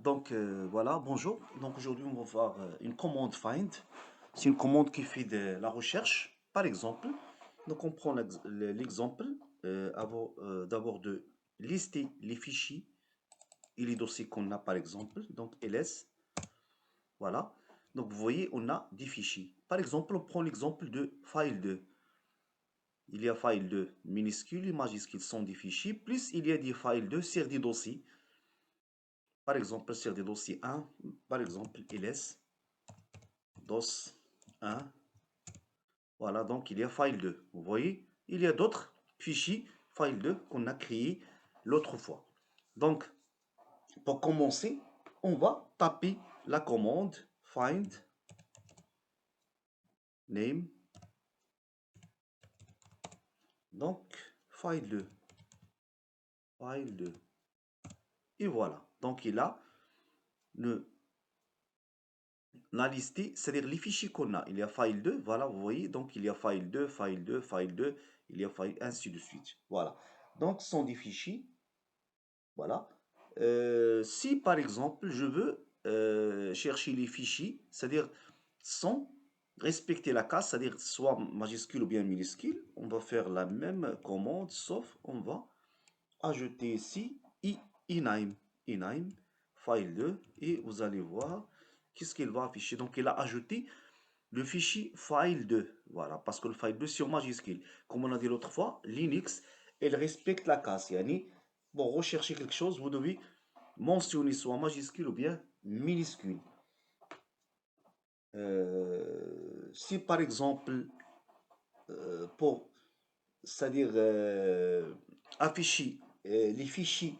Donc voilà, bonjour. Donc aujourd'hui, on va voir une commande find. C'est une commande qui fait de la recherche, par exemple. Donc on prend l'exemple d'abord de lister les fichiers et les dossiers qu'on a, par exemple. Donc ls, voilà. Donc vous voyez, on a des fichiers. Par exemple, on prend l'exemple de file2. Il y a file2 minuscule et majuscule sont des fichiers, plus il y a des file2 sur des dossiers. Par exemple, sur des dossiers 1, par exemple, ls dos 1. Voilà, donc il y a file2. Vous voyez, il y a d'autres fichiers file2 qu'on a créés l'autre fois. Donc, pour commencer, on va taper la commande find name. Donc, file2. File2. Et voilà. Donc, il a la listé, c'est-à-dire les fichiers qu'on a. Il y a file2, voilà, vous voyez. Donc, il y a file2, file2, file2, il y a file, ainsi de suite. Voilà. Donc, ce sont des fichiers. Voilà. Si par exemple je veux chercher les fichiers, c'est-à-dire sans respecter la case, c'est-à-dire soit majuscule ou bien minuscule, on va faire la même commande, sauf on va ajouter ici iname, iname, file2, et vous allez voir qu'est-ce qu'il va afficher. Donc il a ajouté le fichier file2, voilà, parce que le file2 c'est en majuscule. Comme on a dit l'autre fois, Linux, elle respecte la case. Yani, pour rechercher quelque chose, vous devez mentionner soit majuscule ou bien minuscule. Si par exemple, pour, c'est-à-dire afficher les fichiers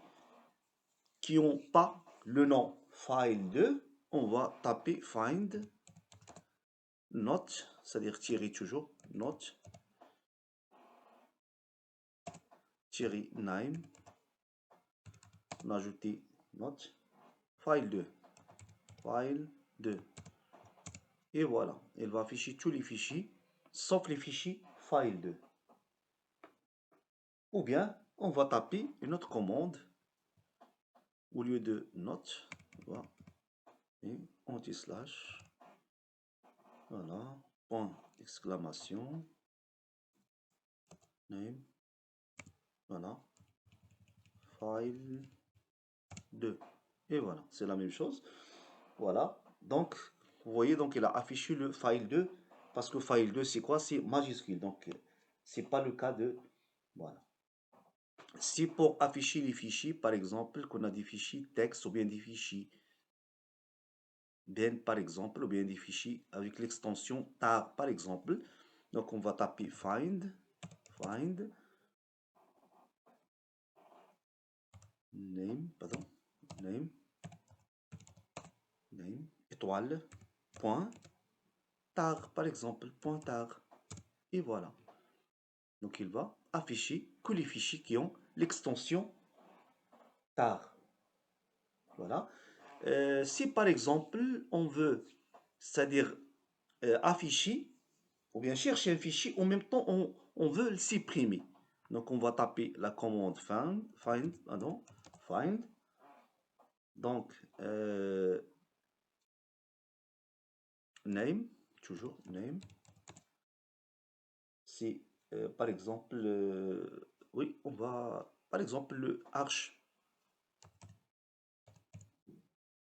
qui n'ont pas le nom file2, on va taper find not, c'est-à-dire tirer toujours, not, tirer name, on a ajouté not, file2, file2. Et voilà, il va afficher tous les fichiers, sauf les fichiers file2. Ou bien, on va taper une autre commande au lieu de not, voilà, et anti-slash, voilà, point d'exclamation, name, voilà, file 2. Et voilà, c'est la même chose. Voilà, donc, vous voyez, donc il a affiché le file 2, parce que file 2, c'est quoi? C'est majuscule, donc c'est pas le cas de, voilà. Si pour afficher les fichiers, par exemple, qu'on a des fichiers texte ou bien des fichiers bien par exemple, ou bien des fichiers avec l'extension tar par exemple. Donc on va taper find name, pardon, name, étoile, point, tar par exemple, point tar. Et voilà. Donc il va afficher que les fichiers qui ont l'extension tar. Voilà. Si par exemple on veut, c'est-à-dire afficher ou bien chercher un fichier, en même temps on veut le supprimer. Donc on va taper la commande find. Donc name, toujours name. C'est par exemple, oui, on va, par exemple, le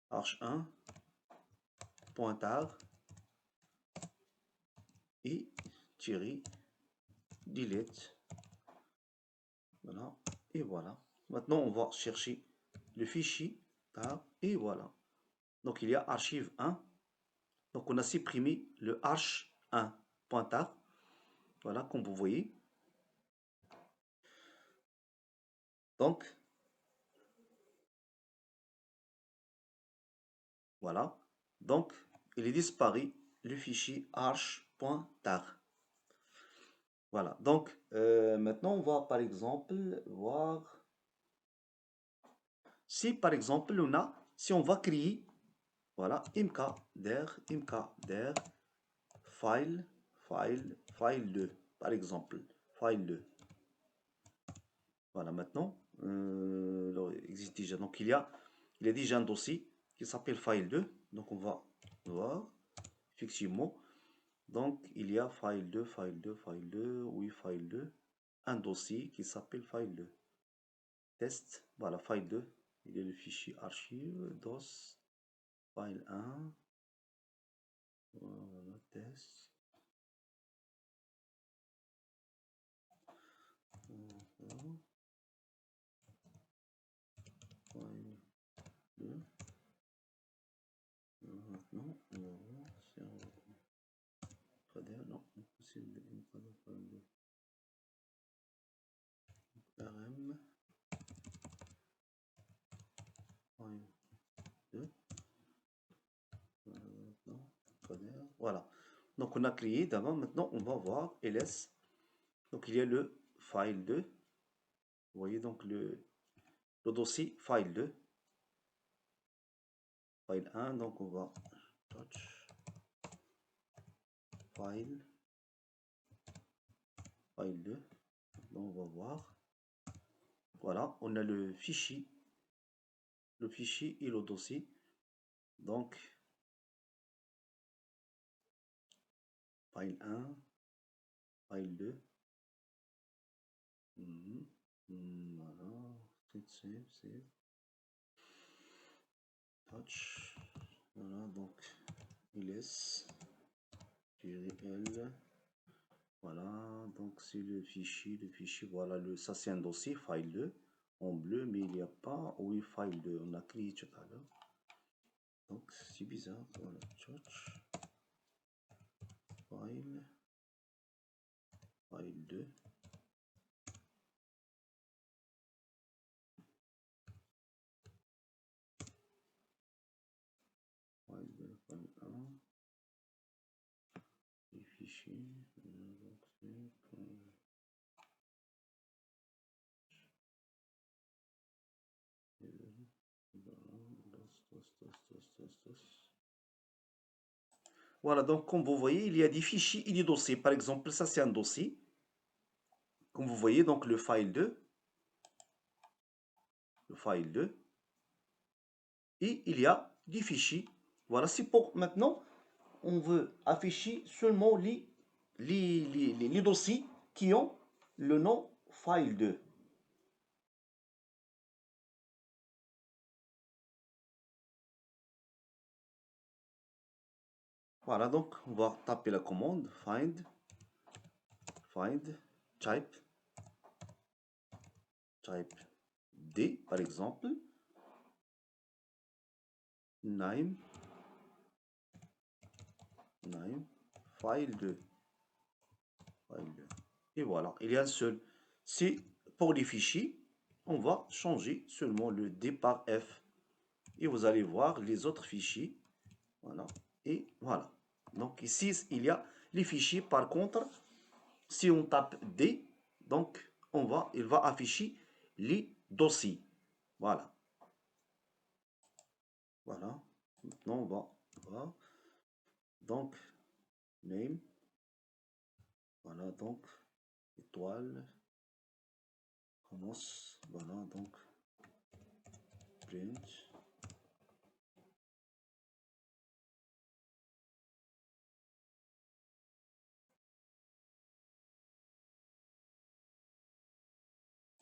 arch1, pointard, et tirer delete. Voilà, et voilà. Maintenant, on va chercher le fichier tar, et voilà. Donc, il y a archive 1. Donc, on a supprimé le arch1 pointard. Voilà, comme vous voyez. Donc, voilà. Donc, il est disparu le fichier arch.tar. Voilà. Donc, maintenant, on va par exemple voir si par exemple on a, si on va créer, voilà, mkdir file 2, par exemple, file 2. Voilà, maintenant, il existe déjà. Donc, il y a déjà un dossier. qui s'appelle file 2. Donc on va voir, effectivement. Donc il y a file 2, file 2, file 2, oui, file 2. Un dossier qui s'appelle file 2. Test, voilà, file 2. Il y a le fichier archive, DOS, file 1. Voilà, test. Voilà. File 2. Maintenant, on va voir si on va dire non, impossible de file 2. RM, file 2. Voilà. Donc on a créé d'abord, maintenant on va voir ls. Donc il y a le file 2. Vous voyez donc le dossier file 2. File 1, donc on va touch file 2. Donc on va voir. Voilà, on a le fichier et le dossier. Donc file 1, file 2. Voilà, save. Touch. Voilà, donc ls -l. Voilà, donc c'est le fichier, voilà, ça c'est un dossier, file 2, en bleu, mais il n'y a pas, oui, file 2, on a créé tout à l'heure. Donc c'est bizarre, voilà, touch, file 2. File 2, file 1, les fichiers, donc c'est voilà, donc comme vous voyez, il y a des fichiers et des dossiers. Par exemple, ça c'est un dossier. Comme vous voyez, donc le file 2. Et il y a des fichiers. Voilà, c'est pour maintenant, on veut afficher seulement les dossiers qui ont le nom file 2. Voilà, donc on va taper la commande find type D par exemple, name file 2. Et voilà, il y a un seul. C'est pour les fichiers, on va changer seulement le D par F. Et vous allez voir les autres fichiers. Voilà. Et voilà. Donc ici, il y a les fichiers. Par contre, si on tape D, donc il va afficher les dossiers. Voilà. Voilà. Maintenant, on va voir. Donc, name. Voilà, donc, étoile. Commence. Voilà, donc, print.